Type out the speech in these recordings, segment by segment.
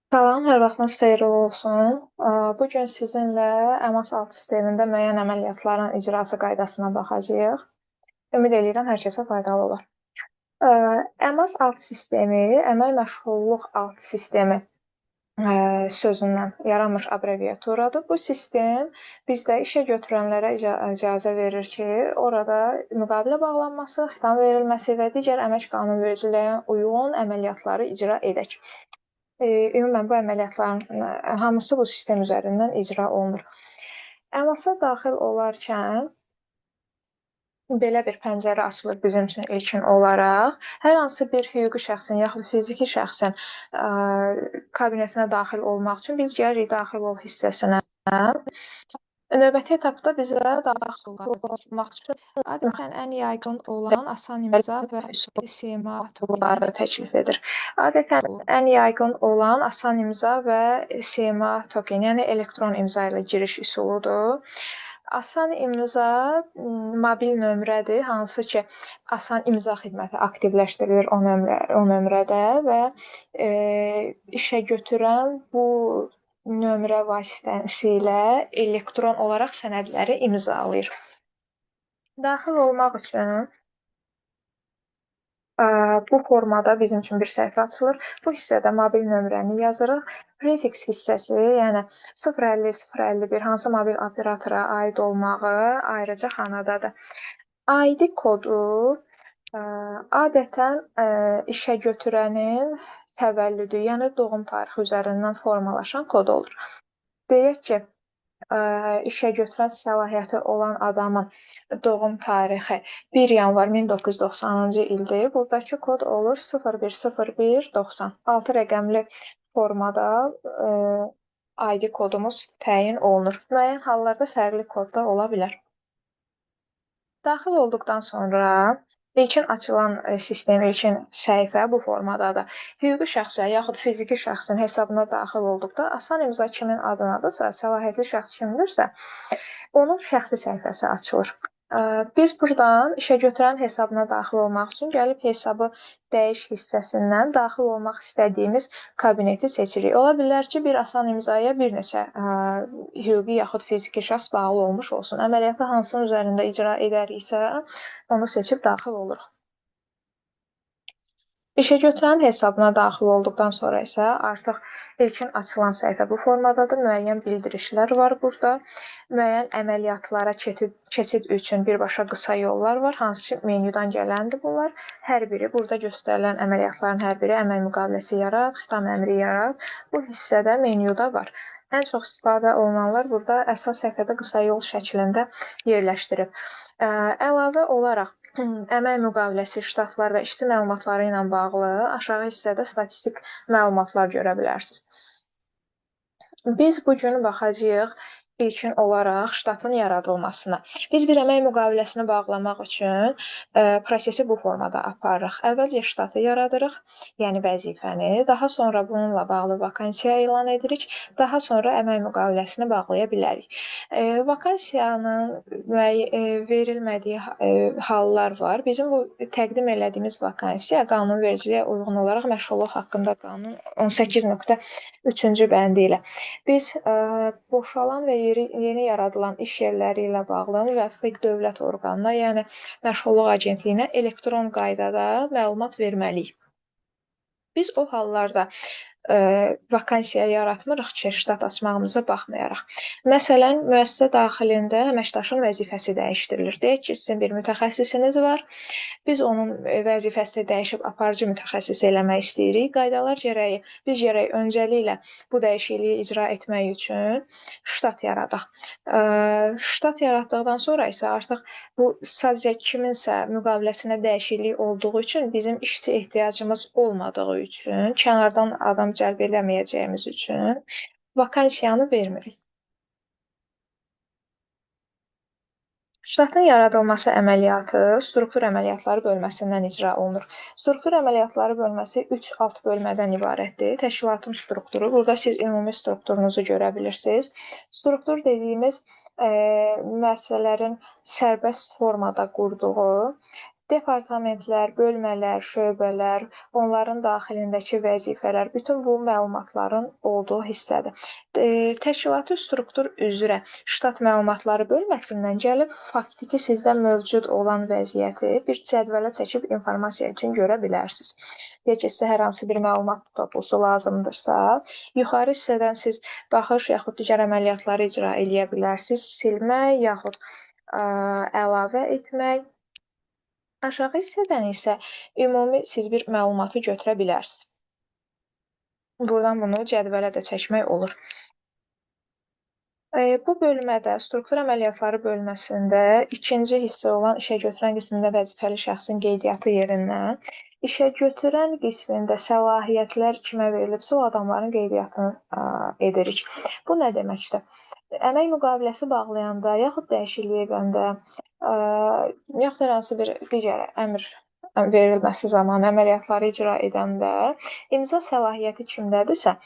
Salam, hər vaxtınız xeyirli olsun. Bu gün sizinlə əmas alt sistemində müəyyən əməliyyatların icrası qaydasına baxacağıq. Ümid edirəm hər kəsə faydalı olar. Əmas alt sistemi, əmək məşğulluq alt sistemi sözündən yaranmış abreviaturadır. Bu sistem bizdə işə götürənlərə icazə verir ki, orada müqavilə bağlanması, xitam verilməsi və digər əmək qanunvericiliyinə uyğun əməliyyatları icra edək. Ümumən bu əməliyyatların hamısı bu sistem üzərindən icra olunur. Əmasa daxil olarkən belə bir pəncərə açılır bizim üçün ilkin olaraq. Hər hansı bir hüquqi şəxsin yaxud fiziki şəxsin kabinetinə daxil olmaq üçün biz gəlirik daxil ol hissəsinə. Növbəti etapda bizə daxil olmaq üçün adətən ən yaygın olan asan imza və SMA tokenləri təklif edir. Adətən ən yaygın olan asan imza və SMA token, yəni elektron imza ilə giriş üsuludur. Asan imza mobil nömrədir, hansı ki, asan imza xidməti aktivləşdirilir o nömrədə və işə götürən bu nömrə vasitəsilə elektron olaraq sənədləri imzalayır. Daxil olmaq üçün bu formada bizim üçün bir səhifə açılır. Bu hissədə mobil nömrəni yazırıq. Prefix hissəsi, yəni 050-051 hansı mobil operatora aid olmağı ayrıca xanadadır. ID kodu adətən işə götürənin təvəllüdü, yəni doğum tarixi üzərindən formalaşan kod olur. Deyək ki, işə götürən səlahiyyəti olan adamın doğum tarixi 1 yanvar 1990-cı ildir. Buradakı kod olur 010190. 6 rəqəmli formada ID kodumuz təyin olunur. Müəyyən hallarda fərqli kod da ola bilər. Daxil olduqdan sonra ilkin açılan sistem, ilkin səhifə bu formadadır. Hüquqi şəxsə yaxud fiziki şəxsin hesabına daxil olduqda asan imza kimin adınadırsa, səlahiyyətli şəxs kimdirsə, onun şəxsi səhifəsi açılır. Biz buradan işə götürən hesabına daxil olmaq üçün gəlib hesabı dəyiş hissəsindən daxil olmaq istədiyimiz kabineti seçirik. Ola bilər ki, bir asan imzaya bir neçə hüquqi yaxud fiziki şəxs bağlı olmuş olsun. Əməliyyatı hansının üzərində icra edəriksə, onu seçib daxil oluruq. İşə götürən hesabına daxil olduqdan sonra isə artıq ilkin açılan səhifə bu formadadır. Müəyyən bildirişlər var burada. Müəyyən əməliyyatlara keçid üçün birbaşa qısa yollar var, hansı ki, menyudan gələndir bunlar. Hər biri burada göstərilən əməliyyatların hər biri əmək müqaviləsi yarat, xitam əmri yarat. Bu hissədə menyuda var. Ən çox istifadə olunanlar burada əsas səhifədə qısa yol şəklində yerləşdirib. Əlavə olaraq əmək müqaviləsi, ştatlar və işçi məlumatları ilə bağlı aşağı hissədə statistik məlumatlar görə bilərsiniz. Biz bu gün baxacağıq ilkin olaraq ştatın yaradılmasına. Biz bir əmək müqaviləsini bağlamaq üçün prosesi bu formada aparırıq. Əvvəlcə ştatı yaradırıq, yəni vəzifəni, daha sonra bununla bağlı vakansiya elan edirik, daha sonra əmək müqaviləsini bağlaya bilərik. Vakansiyanın verilmədiyi hallar var. Bizim bu təqdim elədiyimiz vakansiya qanunvericiliyə uyğun olaraq məşğulluq haqqında qanun 18.3-cü bəndi ilə. Biz boşalan və yeni yaradılan iş yerləri ilə bağlı müvəffəq dövlət orqanına, yəni məşğulluq agentliyinə elektron qaydada məlumat verməliyik. Biz o hallarda vakansiya yaratmırıq ki, ştat açmağımıza baxmayaraq. Məsələn, müəssisə daxilində əməkdaşın vəzifəsi dəyişdirilir. Deyək ki, sizin bir mütəxəssisiniz var. Biz onun vəzifəsini dəyişib aparıcı mütəxəssis eləmək istəyirik. Qaydalar gərəyi biz öncəliklə bu dəyişikliyi icra etmək üçün ştat yaradaq. Ştat yaratdıqdan sonra isə artıq bu sadəcə kiminsə müqaviləsinə dəyişiklik olduğu üçün bizim işçi ehtiyacımız olmadığı üçün, kənardan adam cəlb eləməyəcəyimiz üçün vakansiyanı vermirik. Ştatın yaradılması əməliyyatı struktur əməliyyatları bölməsindən icra olunur. Struktur əməliyyatları bölməsi 3 alt bölmədən ibarətdir. Təşkilatın strukturu, burada siz ümumi strukturunuzu görə bilirsiniz. Struktur dediyimiz müəssisələrin sərbəst formada qurduğu Departamentlər, bölmələr, şöbələr, onların daxilindəki vəzifələr, bütün bu məlumatların olduğu hissədir. Təşkilati struktur üzrə ştat məlumatları bölməsindən gəlib faktiki sizdə mövcud olan vəziyyəti bir cədvələ çəkib informasiya üçün görə bilərsiniz. Deyək ki, sizə hər hansı bir məlumat toplusu lazımdırsa, yuxarı hissədən siz baxış yaxud digər əməliyyatları icra edə bilərsiniz, silmək yaxud əlavə etmək. Aşağı hissədən isə ümumi siz bir məlumatı götürə bilərsiniz. Buradan bunu cədvələ də çəkmək olur. Bu bölmədə, struktur əməliyyatları bölməsində ikinci hissə olan işə götürən qismində vəzifəli şəxsin qeydiyyatı yerindən işə götürən qismində səlahiyyətlər kimə verilibsə, o adamların qeydiyyatını edirik. Bu nə deməkdir? Əmək müqaviləsi bağlayanda, yaxud dəyişiklik edəndə, yaxud hər hansı bir digər əmr verilməsi zamanı əməliyyatları icra edəndə imza səlahiyyəti kimdədirsə,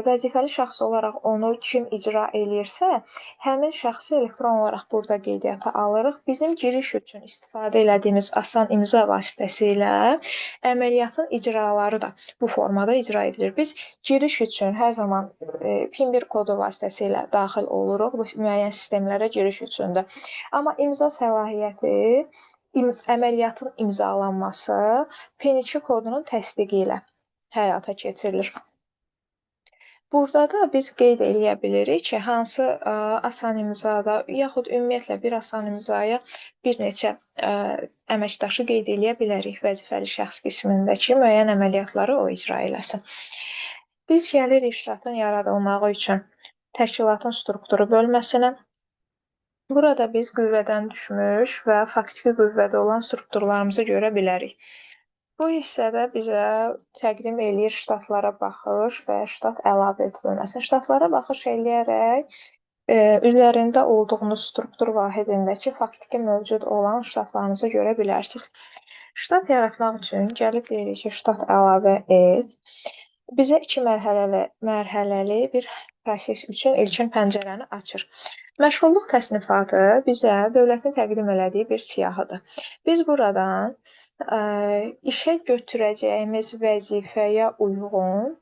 vəzifəli şəxs olaraq onu kim icra eləyirsə, həmin şəxsi elektron olaraq burada qeydiyyata alırıq. Bizim giriş üçün istifadə etdiyimiz asan imza vasitəsilə əməliyyatın icraları da bu formada icra edilir. Biz giriş üçün hər zaman PIN-1 kodu vasitəsilə daxil oluruq bu müəyyən sistemlərə giriş üçündür. Amma imza səlahiyyəti əməliyyatın imzalanması PIN-2 kodunun təsdiqi ilə həyata keçirilir. Burada da biz qeyd edə bilirik ki, hansı asan imzada, yaxud ümumiyyətlə bir asan imzaya bir neçə əməkdaşı qeyd edə bilərik vəzifəli şəxs qismindəki müəyyən əməliyyatları o icra eləsin. Biz gəlirik ştatın yaradılmağı üçün təşkilatın strukturu bölməsinə. Burada biz qüvvədən düşmüş və faktiki qüvvədə olan strukturlarımızı görə bilərik. Bu hissədə bizə təqdim eləyir ştatlara baxış və ştat əlavə et bölməsi. Ştatlara baxış eləyərək üzərində olduğunuz struktur vahidindəki faktiki mövcud olan ştatlarınızı görə bilərsiniz. Ştat yaratmaq üçün gəlib deyirik ki, ştat əlavə et. Bizə 2 mərhələli bir proses üçün ilkin pəncərəni açır. Məşğulluq təsnifatı bizə dövlətin təqdim elədiyi bir siyahıdır. Biz buradan işə götürəcəyimiz vəzifəyə uyğun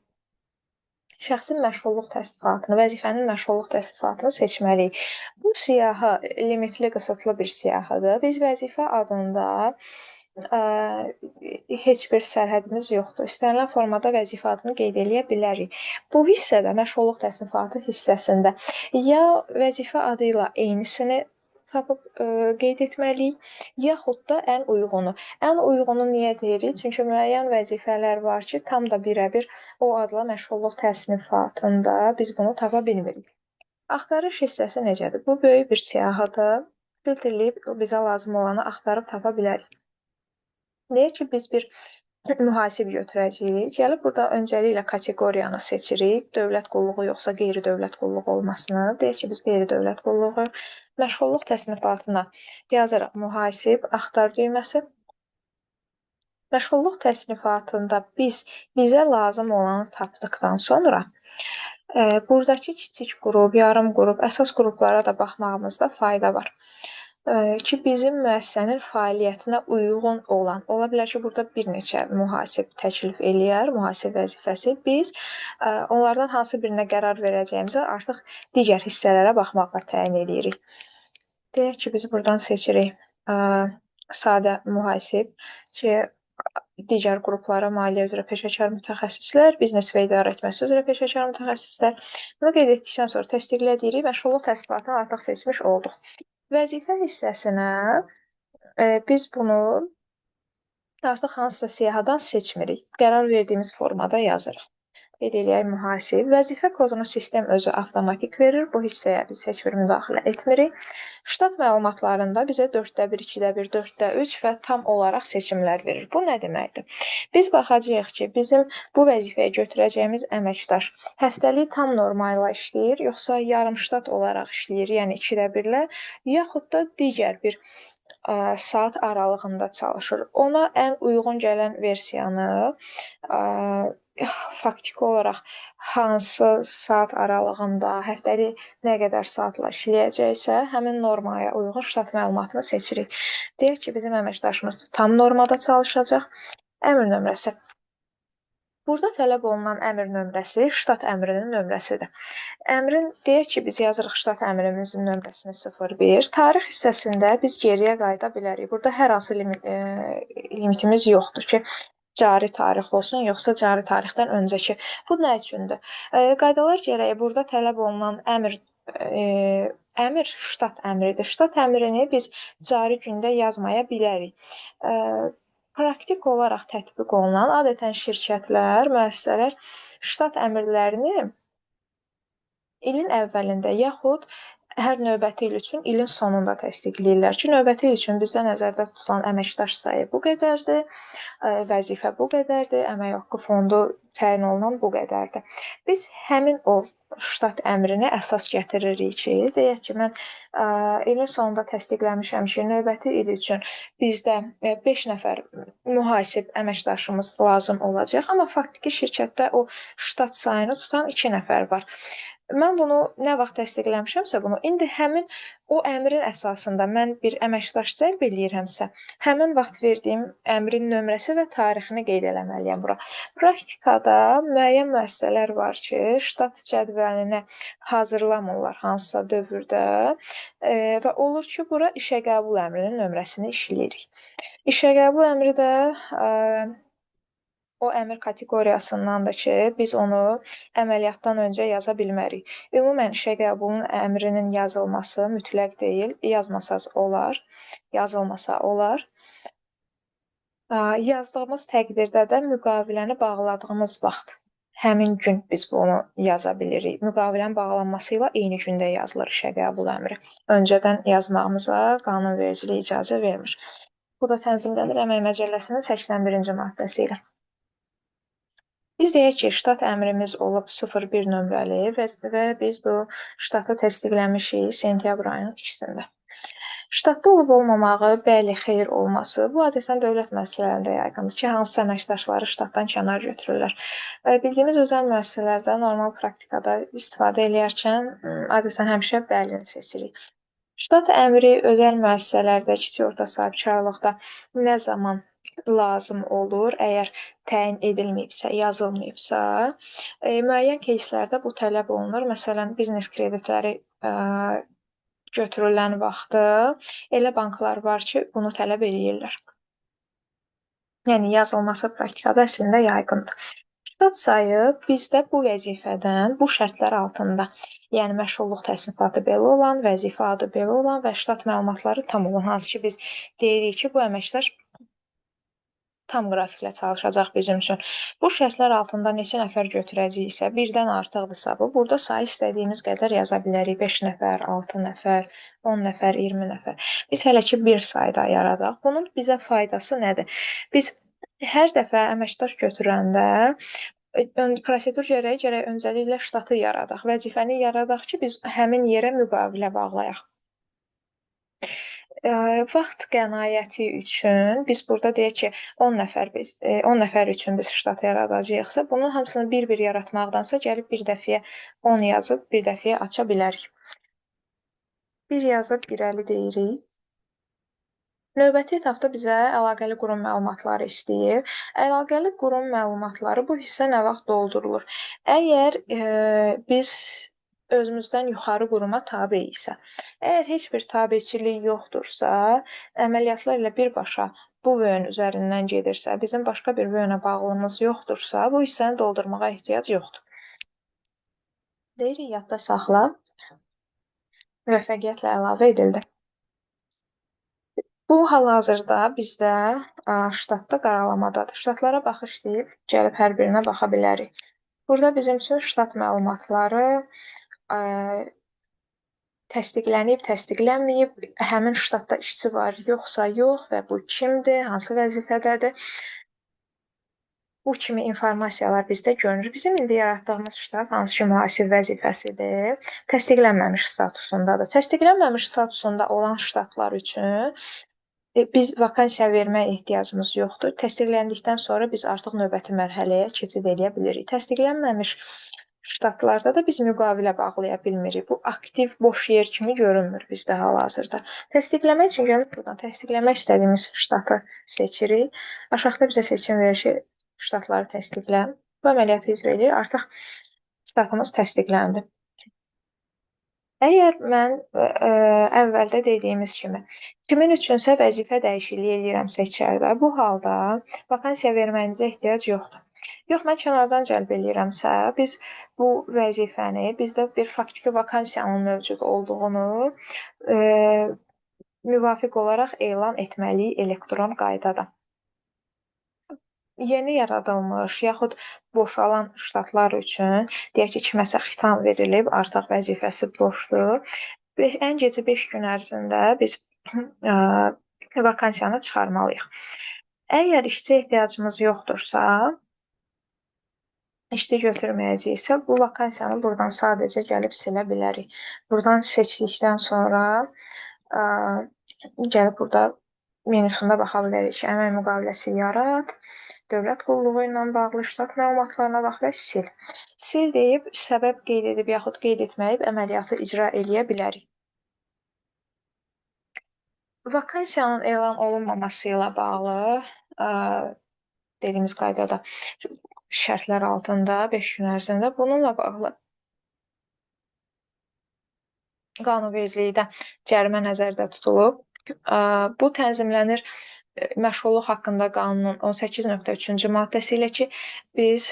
şəxsin məşğulluq təsnifatını, vəzifənin məşğulluq təsnifatını seçməliyik. Bu siyahı limitli, qısıtlı bir siyahıdır. Biz vəzifə adında heç bir sərhədimiz yoxdur. İstənilən formada vəzifə adını qeyd edə bilərik. Bu hissədə, məşğulluq təsnifatı hissəsində ya vəzifə adı ilə eynisini tapıb qeyd etməliyik, yaxud da ən uyğunu. Ən uyğunu niyə deyirik? Çünki müəyyən vəzifələr var ki, tam da birəbir o adla məşğulluq təsnifatında biz bunu tapa bilmirik. Axtarış hissəsi necədir? Bu böyük bir siyahıdır. Filtrləyib bizə lazım olanı axtarıb tapa bilərik. Deyək ki, biz bir mühasib götürəcəyik. Gəlib burada öncəliklə kateqoriyanı seçirik. Dövlət qulluğu yoxsa qeyri-dövlət qulluğu olmasını. Deyək ki, biz qeyri-dövlət qulluğu. Məşğulluq təsnifatına yazırıq mühasib, axtar düyməsi. Məşğulluq təsnifatında bizə lazım olanı tapdıqdan sonra buradakı kiçik qrup, yarım qrup, əsas qruplara da baxmağımızda fayda var. Ki, bizim müəssisənin fəaliyyətinə uyğun olan, ola bilər ki, burada bir neçə mühasib təklif eləyər, mühasib vəzifəsi. Biz onlardan hansı birinə qərar verəcəyimizə artıq digər hissələrə baxmaqla təyin edirik. Deyək ki, biz buradan seçirik sadə mühasib ki, digər qruplara maliyyə üzrə peşəkar mütəxəssislər, biznes və idarə etməsi üzrə peşəkar mütəxəssislər. Bunu qeyd etdikdən sonra təsdiqlədirik, məşğulluq təsnifatını artıq seçmiş olduq. Vəzifə hissəsinə biz bunu artıq hansısa siyahıdan seçmirik. Qərar verdiyimiz formada yazırıq. Qeyd eləyək mühasib. Vəzifə kodunu sistem özü avtomatik verir. Bu hissəyə biz heç bir müdaxilə etmirik. Ştat məlumatlarında bizə 4-də 1, 2-də 1, 4-də 3 və tam olaraq seçimlər verir. Bu nə deməkdir? Biz baxacağıq ki, bizim bu vəzifəyə götürəcəyimiz əməkdaş həftəlik tam norma ilə işləyir, yoxsa yarım ştat olaraq işləyir, yəni 2-də 1-lə, yaxud da digər bir saat aralığında çalışır. Ona ən uyğun gələn versiyanı faktiki olaraq hansı saat aralığında, həftəlik nə qədər saatla işləyəcəksə, həmin normaya uyğun ştat məlumatını seçirik. Deyək ki, bizim əməkdaşımız tam normada çalışacaq. Əmr nömrəsi. Burada tələb olunan əmr nömrəsi ştat əmrinin nömrəsidir. Əmrin deyək ki, biz yazırıq ştat əmrimizin nömrəsini 01. Tarix hissəsində biz geriyə qayıda bilərik. Burada hər hansı limitimiz yoxdur ki, cari tarix olsun, yoxsa cari tarixdən öncəki. Bu nə üçündür? Qaydalar gərəyi burada tələb olunan əmr ştat əmridir. Ştat əmrini biz cari gündə yazmaya bilərik. Praktik olaraq tətbiq olunan adətən şirkətlər, müəssisələr ştat əmrlərini ilin əvvəlində yaxud hər növbəti il üçün ilin sonunda təsdiqləyirlər ki, növbəti il üçün bizdə nəzərdə tutulan əməkdaş sayı bu qədərdir, vəzifə bu qədərdir, əmək haqqı fondu təyin olunan bu qədərdir. Biz həmin o ştat əmrini əsas gətiririk ki, deyək ki, mən ilin sonunda təsdiqləmişəm ki, növbəti il üçün bizdə 5 nəfər mühasib əməkdaşımız lazım olacaq, amma faktiki şirkətdə o ştat sayını tutan 2 nəfər var. Mən bunu nə vaxt təsdiqləmişəmsə bunu, indi həmin o əmrin əsasında mən bir əməkdaş cəlb eləyirəmsə, həmin vaxt verdiyim əmrin nömrəsi və tarixini qeyd eləməliyəm bura. Praktikada müəyyən müəssisələr var ki, ştat cədvəlini hazırlamırlar hansısa dövrdə və olur ki, bura işə qəbul əmrinin nömrəsini işləyirik. İşə qəbul əmri də o əmr kateqoriyasındandır ki, biz onu əməliyyatdan öncə yaza bilmərik. Ümumən işə qəbulun əmrinin yazılması mütləq deyil, yazmasaz olar, yazılmasa olar. Yazdığımız təqdirdə də müqaviləni bağladığımız vaxt həmin gün biz bunu yaza bilirik. Müqavilənin bağlanması ilə eyni gündə yazılır işə qəbul əmri. Öncədən yazmağımıza qanunvericilik icazə vermir. Bu da tənzimlənir Əmək Məcəlləsinin 81-ci maddəsi ilə. Biz deyək ki, ştat əmrimiz olub 01 nömrəli və biz bu ştatı təsdiqləmişik sentyabr ayının 2-sində. Ştatda olub-olmamağı, bəli, xeyir olması, bu adətən dövlət müəssisələrində yayğındır ki, hansı əməkdaşları ştatdan kənar götürürlər. Bildiyimiz özəl müəssisələrdə normal praktikada istifadə edərkən adətən həmişə bəlini seçirik. Ştat əmri özəl müəssisələrdə, kiçik orta sahibkarlıqda nə zaman lazım olur, əgər təyin edilməyibsə, yazılmayıbsa, müəyyən кейslərdə bu tələb olunur. Məsələn, biznes kreditləri götürülən vaxtı elə banklar var ki, bunu tələb edirlər. Yəni, yazılması praktikada əslində yayğındır. Ştat sayı bizdə bu vəzifədən, bu şərtlər altında, yəni məşğulluq təsnifatı belə olan, vəzifə adı belə olan və ştat məlumatları tam olan, hansı ki, biz deyirik ki, bu əməkdaş tam qrafiklə çalışacaq bizim üçün. Bu şərtlər altında neçə nəfər götürəcəyiksə, birdən artıqdırsa bu, burada sayı istədiyimiz qədər yaza bilərik. 5 nəfər, 6 nəfər, 10 nəfər, 20 nəfər. Biz hələ ki, bir sayda yaradaq. Bunun bizə faydası nədir? Biz hər dəfə əməkdaş götürəndə prosedur gərək öncəliklə ştatı yaradaq, vəzifəni yaradaq ki, biz həmin yerə müqavilə bağlayaq. Vaxt qənaəti üçün biz burada deyək ki, 10 nəfər üçün biz ştat yaradacağıqsa, bunun hamısını bir-bir yaratmaqdansa gəlib bir dəfəyə 10 yazıb bir dəfəyə aça bilərik. Bir yazıb irəli deyirik. Növbəti etapda bizə əlaqəli qurum məlumatları istəyir. Əlaqəli qurum məlumatları bu hissə nə vaxt doldurulur? Əgər biz özümüzdən yuxarı quruma tabeyiksə, əgər heç bir tabeçilik yoxdursa, əməliyyatlar ilə birbaşa bu vöyün üzərindən gedirsə, bizim başqa bir vöyünə bağlılığımız yoxdursa, bu hissəni doldurmağa ehtiyac yoxdur. Deyirik, yadda saxla. Müvəffəqiyyətlə əlavə edildi. Bu hal-hazırda bizdə ştatda qaralamadadır. Ştatlara baxış deyib, gəlib hər birinə baxa bilərik. Burada bizim üçün ştat məlumatları təsdiqlənib, təsdiqlənməyib, həmin ştatda işçi var, yoxsa yox və bu kimdir, hansı vəzifədədir. Bu kimi informasiyalar bizdə görünür. Bizim indi yaratdığımız ştat hansı ki, mühasib vəzifəsidir, təsdiqlənməmiş statusundadır. Təsdiqlənməmiş statusunda olan ştatlar üçün Biz vakansiya verməyə ehtiyacımız yoxdur. Təsdiqləndikdən sonra biz artıq növbəti mərhələyə keçid edə bilirik. Təsdiqlənməmiş ştatlarda da biz müqavilə bağlaya bilmirik. Bu aktiv boş yer kimi görünmür bizdə hal-hazırda. Təsdiqləmək üçün gəlib buradan təsdiqləmək istədiyimiz ştatı seçirik. Aşağıda bizə seçim verir ki, ştatları təsdiqlə. Bu əməliyyatı icra edir. Artıq ştatımız təsdiqləndi. Əgər mən əvvəldə dediyimiz kimi kimin üçünsə vəzifə dəyişikliyi eləyirəmsə içəridə, bu halda vakansiya verməyimizə ehtiyac yoxdur. Yox, mən kənardan cəlb eləyirəmsə, biz bu vəzifəni, bizdə bir faktiki vakansiyanın mövcud olduğunu müvafiq olaraq elan etməliyik elektron qaydada. Yeni yaradılmış yaxud boşalan ştatlar üçün, deyək ki, kiməsə xitam verilib, artıq vəzifəsi boşdur. Ən gecə 5 gün ərzində biz vakansiyanı çıxarmalıyıq. Əgər işçi ehtiyacımız yoxdursa, işçi götürməyəcəksə, bu vakansiyanı buradan sadəcə gəlib silə bilərik. Buradan seçdikdən sonra gəlib burada menüsündə baxa bilərik ki, əmək müqaviləsi yarat, dövlət qulluğu ilə bağlı ştat məlumatlarına bax və sil. Sil deyib, səbəb qeyd edib yaxud qeyd etməyib əməliyyatı icra eləyə bilərik. Vakansiyanın elan olunmaması ilə bağlı dediyimiz qaydada şərtlər altında 5 gün ərzində bununla bağlı qanunvericilikdə cərimə nəzərdə tutulub. Bu tənzimlənir məşğulluq haqqında qanunun 18.3-cü maddəsi ilə ki, biz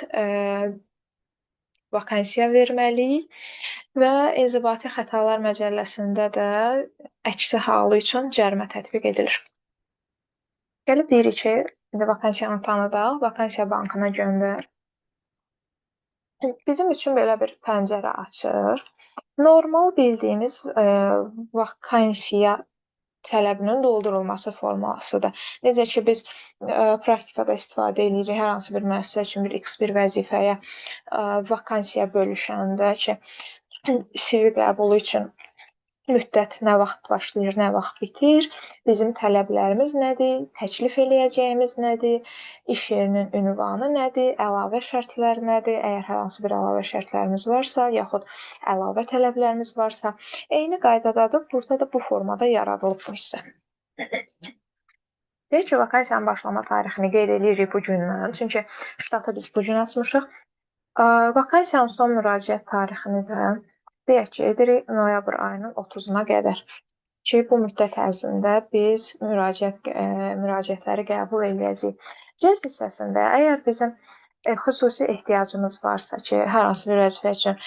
vakansiya verməliyik və İnzibati Xətalar Məcəlləsində də əksi halı üçün cərimə tətbiq edilir. Gəlib deyirik ki, vakansiyanı tanıdaq, vakansiya bankına göndər. Bizim üçün belə bir pəncərə açır. Normal bildiyimiz vakansiya tələbinin doldurulması formasıdır. Necə ki, biz praktikada istifadə edirik hər hansı bir müəssisə üçün bir X bir vəzifəyə vakansiya bölüşəndə ki, CV qəbulu üçün müddət nə vaxt başlayır, nə vaxt bitir, bizim tələblərimiz nədir, təklif eləyəcəyimiz nədir, iş yerinin ünvanı nədir, əlavə şərtlər nədir, əgər hər hansı bir əlavə şərtlərimiz varsa, yaxud əlavə tələblərimiz varsa, eyni qaydadadır. Burada da bu formada yaradılıb bu hissə. Deyək ki, vakansiyanın başlama tarixini qeyd edirik bu gündən, çünki ştatı biz bu gün açmışıq. Vakansiyanın son müraciət tarixini də deyək ki, edirik noyabr ayının 30-una qədər ki, bu müddət ərzində biz müraciətləri qəbul edəcəyik. Cəz hissəsində əgər bizim xüsusi ehtiyacımız varsa ki, hər hansı bir vəzifə üçün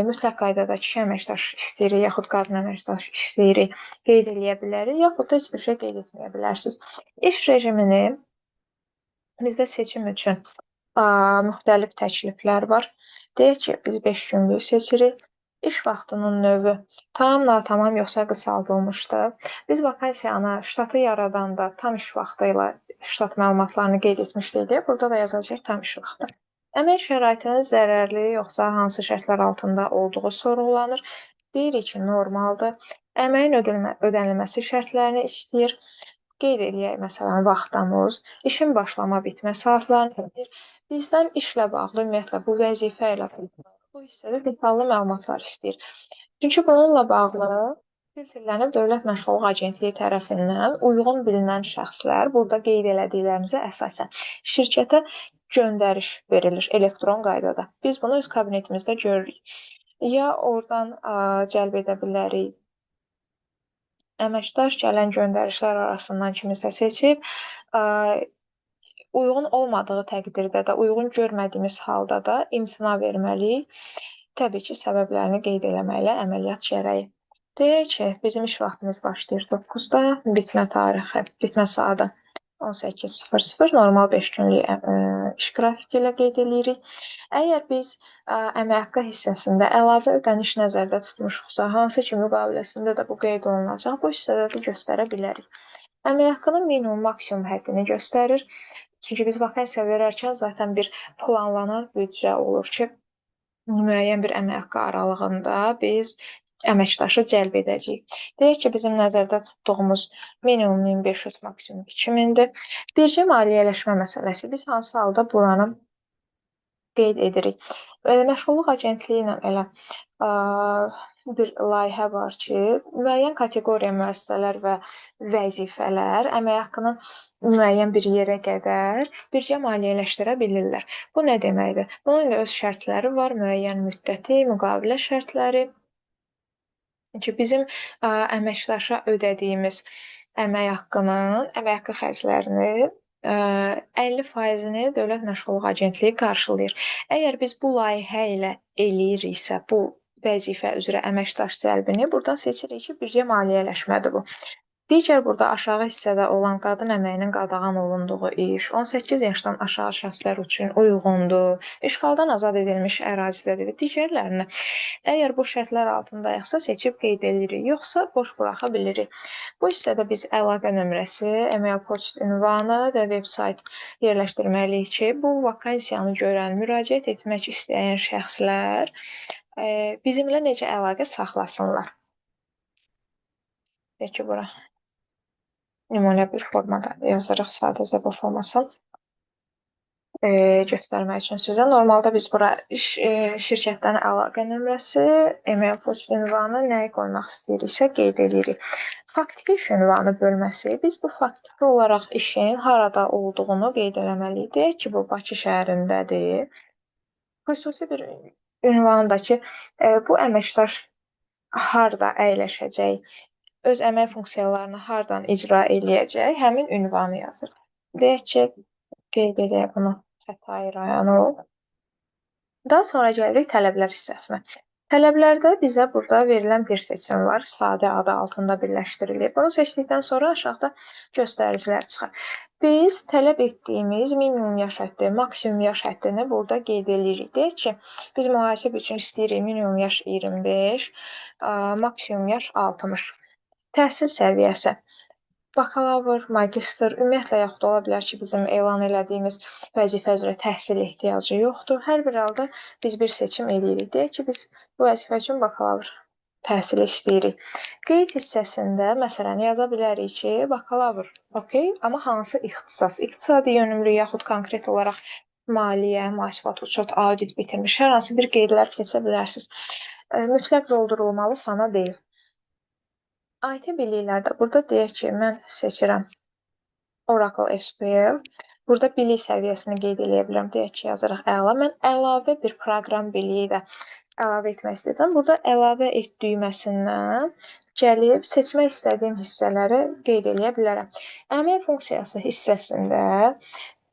mütləq qaydada kişi əməkdaş istəyirik, yaxud qadın əməkdaş istəyirik, qeyd edə bilərik, yaxud da heç bir şey qeyd etməyə bilərsiniz. İş rejimini bizdə seçim üçün müxtəlif təkliflər var. Deyək ki, biz 5 günlük seçirik. İş vaxtının növü tam, natamam yoxsa qısaldılmışdır. Biz vakansiyanı ştatı yaradanda tam iş vaxtı ilə ştat məlumatlarını qeyd etmişdik. Burada da yazacaq tam iş vaxtı. Əmək şəraitinin zərərli yoxsa hansı şərtlər altında olduğu sorğulanır. Deyirik ki, normaldır. Əməyin ödənilməsi şərtlərini istəyir. Qeyd edək, məsələn, vaxtımız, işin başlama bitmə saatlarını, bizdən işlə bağlı, ümumiyyətlə, bu vəzifə ilə bu hissədə detallı məlumatlar istəyir. Çünki bununla bağlı filtrlənib Dövlət Məşğulluq Agentliyi tərəfindən uyğun bilinən şəxslər burada qeyd elədiklərimizə əsasən şirkətə göndəriş verilir elektron qaydada. Biz bunu öz kabinetimizdə görürük. Ya oradan cəlb edə bilərik, əməkdaş gələn göndərişlər arasından kimisə seçib, uyğun olmadığı təqdirdə də, uyğun görmədiyimiz halda da imtina verməliyik. Təbii ki, səbəblərini qeyd eləməklə əməliyyat gərəyi. Deyək ki, bizim iş vaxtımız başlayır 9-da, bitmə saatı 18:00, normal 5 günlük iş qrafiki ilə qeyd edirik. Əgər biz əmək haqqı hissəsində əlavə ödəniş nəzərdə tutmuşuqsa, hansı ki müqaviləsində də bu qeyd olunacaq, bu hissədə də göstərə bilərik. Əmək haqqının minimum maksimum həddini göstərir. Çünki biz vakansiya verərkən zaten bir planlanan büdcə olur ki, müəyyən bir əmək haqqı aralığında biz əməkdaşı cəlb edəcəyik. Deyək ki, bizim nəzərdə tutduğumuz minimum 1500, maksimum 2000-dir. Bircə maliyyələşmə məsələsi. Biz hansı halda buranı qeyd edirik? Məşğulluq Agentliyi ilə elə bir layihə var ki, müəyyən kateqoriya müəssisələr və vəzifələr əmək haqqının müəyyən bir yerə qədər bircə maliyyələşdirə bilirlər. Bu nə deməkdir? Bunun da öz şərtləri var, müəyyən müddəti, müqavilə şərtləri. Çünki bizim əməkdaşa ödədiyimiz əmək haqqı xərclərini 50%-ni Dövlət Məşğulluq Agentliyi qarşılayır. Əgər biz bu layihə ilə eləyiriksə, bu vəzifə üzrə əməkdaş cəlbini, buradan seçirik ki, bircə maliyyələşmədir bu. Digər burada aşağı hissədə olan qadın əməyinin qadağan olunduğu iş 18 yaşdan aşağı şəxslər üçün uyğundur, işğaldan azad edilmiş ərazidədir və digərlərini əgər bu şərtlər altındayıqsa seçib qeyd edirik, yoxsa boş buraxa bilirik. Bu hissədə biz əlaqə nömrəsi, e-mail poçt ünvanı və veb-sayt yerləşdirməliyik ki, bu vakansiyanı görən, müraciət etmək istəyən şəxslər bizimlə necə əlaqə saxlasınlar. Deyək ki, bura nümunə bir formada yazırıq, sadəcə boş olmasın. Göstərmək üçün sizə. Normalda biz bura şirkətdən əlaqə nömrəsi, e-mail poçt ünvanı, nəyi qoymaq istəyiriksə qeyd edirik. Faktiki iş ünvanı bölməsi. Biz bu faktiki olaraq işin harada olduğunu qeyd eləməliyik. Deyək ki, bu Bakı şəhərindədir. Xüsusi bir ünvandakı bu əməkdaş harda əyləşəcək, öz əmək funksiyalarını hardan icra eləyəcək, həmin ünvanı yazır. Deyək ki, qeyd edək bunu Xətai rayonu. Daha sonra gəlirik tələblər hissəsinə. Tələblərdə bizə burada verilən bir seçim var. Sadə adı altında birləşdirilir. Bunu seçdikdən sonra aşağıda göstəricilər çıxar. Biz tələb etdiyimiz minimum yaş həddi, maksimum yaş həddini burada qeyd edirik. Deyək ki, biz mühasib üçün istəyirik minimum yaş 25, maksimum yaş 60. Təhsil səviyyəsi. Bakalavr, magistr, ümumiyyətlə yaxud ola bilər ki, bizim elan elədiyimiz vəzifə üzrə təhsil ehtiyacı yoxdur. Hər bir halda biz bir seçim edirik. Deyək ki, biz bu vəzifə üçün bakalavr təhsili istəyirik. Qeyd hissəsində məsələn yaza bilərik ki, bakalavr, okey, amma hansı ixtisas? İqtisadi yönümlü yaxud konkret olaraq maliyyə, mühasibat, uçot, audit bitirmiş hər hansı bir qeydlər keçə bilərsiniz. Mütləq doldurulmalı fana deyil. IT biliklərdə burada deyək ki, mən seçirəm Oracle SQL. Burada bilik səviyyəsini qeyd edə bilərəm. Deyək ki, yazırıq əla. Mən əlavə bir proqram biliyi də əlavə etmək istəyirəm. Burada əlavə et düyməsindən gəlib seçmək istədiyim hissələri qeyd edə bilərəm. Əmək funksiyası hissəsində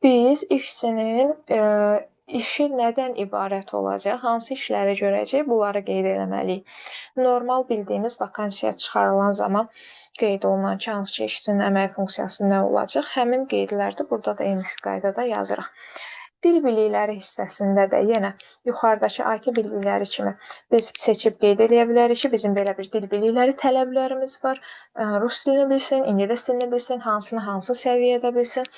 biz işçinin işi nədən ibarət olacaq, hansı işləri görəcək, bunları qeyd etməliyik. Normal bildiyimiz vakansiya çıxarılan zaman qeyd olunan ki, hansı ki, işçinin əmək funksiyası nə olacaq, həmin qeydləri burada da eyni qaydada yazırıq. Dil bilikləri hissəsində də yenə yuxarıdakı IT bilikləri kimi biz seçib qeyd edə bilərik ki, bizim belə bir dil bilikləri tələblərimiz var. Rus dilini bilsin, ingilis dilini bilsin, hansını hansı səviyyədə bilsin.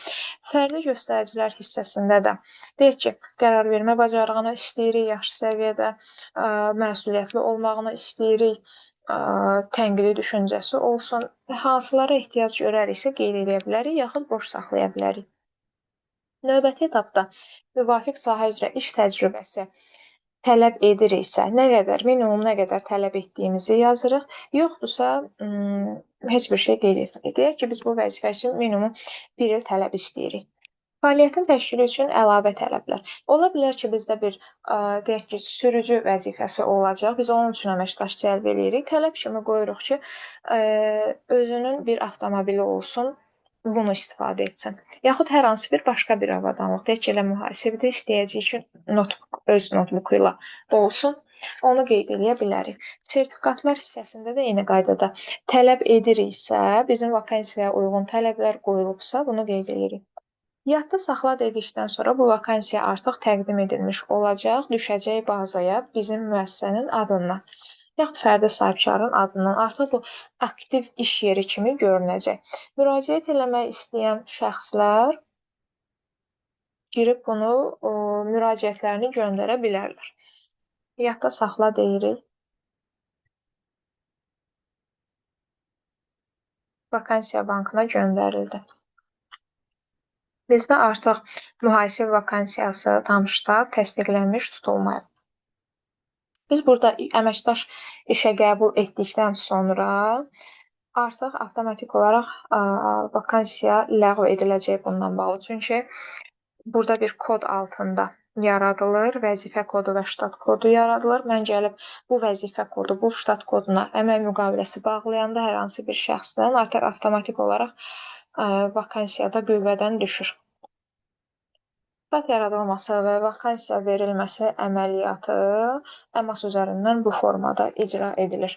Fərdi göstəricilər hissəsində də deyək ki, qərar vermə bacarığını istəyirik yaxşı səviyyədə, məsuliyyətli olmağını istəyirik, tənqidi düşüncəsi olsun. Hansılara ehtiyac görəriksə qeyd edə bilərik, yaxud boş saxlaya bilərik. Növbəti etapda müvafiq sahə üzrə iş təcrübəsi tələb ediriksə, nə qədər, minimum nə qədər tələb etdiyimizi yazırıq. Yoxdursa, heç bir şey qeyd etmirik. Deyək ki, biz bu vəzifə üçün minimum 1 il tələb istəyirik. Fəaliyyətin təşkili üçün əlavə tələblər. Ola bilər ki, bizdə bir, deyək ki, sürücü vəzifəsi olacaq. Biz onun üçün əməkdaş cəlb edirik. Tələb kimi qoyuruq ki, özünün bir avtomobili olsun, bunu istifadə etsin. Yaxud hər hansı bir başqa bir avadanlıq. Deyək ki, elə mühasibdə istəyəcək ki, notebook, öz notebooku ilə olsun. Onu qeyd edə bilərik. Sertifikatlar hissəsində də eyni qaydada tələb ediriksə, bizim vakansiyaya uyğun tələblər qoyulubsa, bunu qeyd edirik. Yadda saxla dedikdən sonra bu vakansiya artıq təqdim edilmiş olacaq, düşəcək bazaya bizim müəssisənin adından. Yaxud fərdi sahibkarın adından artıq bu aktiv iş yeri kimi görünəcək. Müraciət eləmək istəyən şəxslər girib bunu müraciətlərini göndərə bilərlər. Yadda saxla deyirik. vakansiya bankına göndərildi. Bizdə artıq mühasib vakansiyası Tanışda təsdiqlənmiş tutulmayıb. Biz burada əməkdaş işə qəbul etdikdən sonra artıq avtomatik olaraq vakansiya ləğv ediləcək bundan bağlı. Çünki burada bir kod altında yaradılır, vəzifə kodu və ştat kodu yaradılır. Mən gəlib bu vəzifə kodu, bu ştat koduna əmək müqaviləsi bağlayanda hər hansı bir şəxsdən artıq avtomatik olaraq vakansiyada qüvvədən düşür. Ştat yaradılması və vakansiya verilməsi əməliyyatı əmas üzərindən bu formada icra edilir.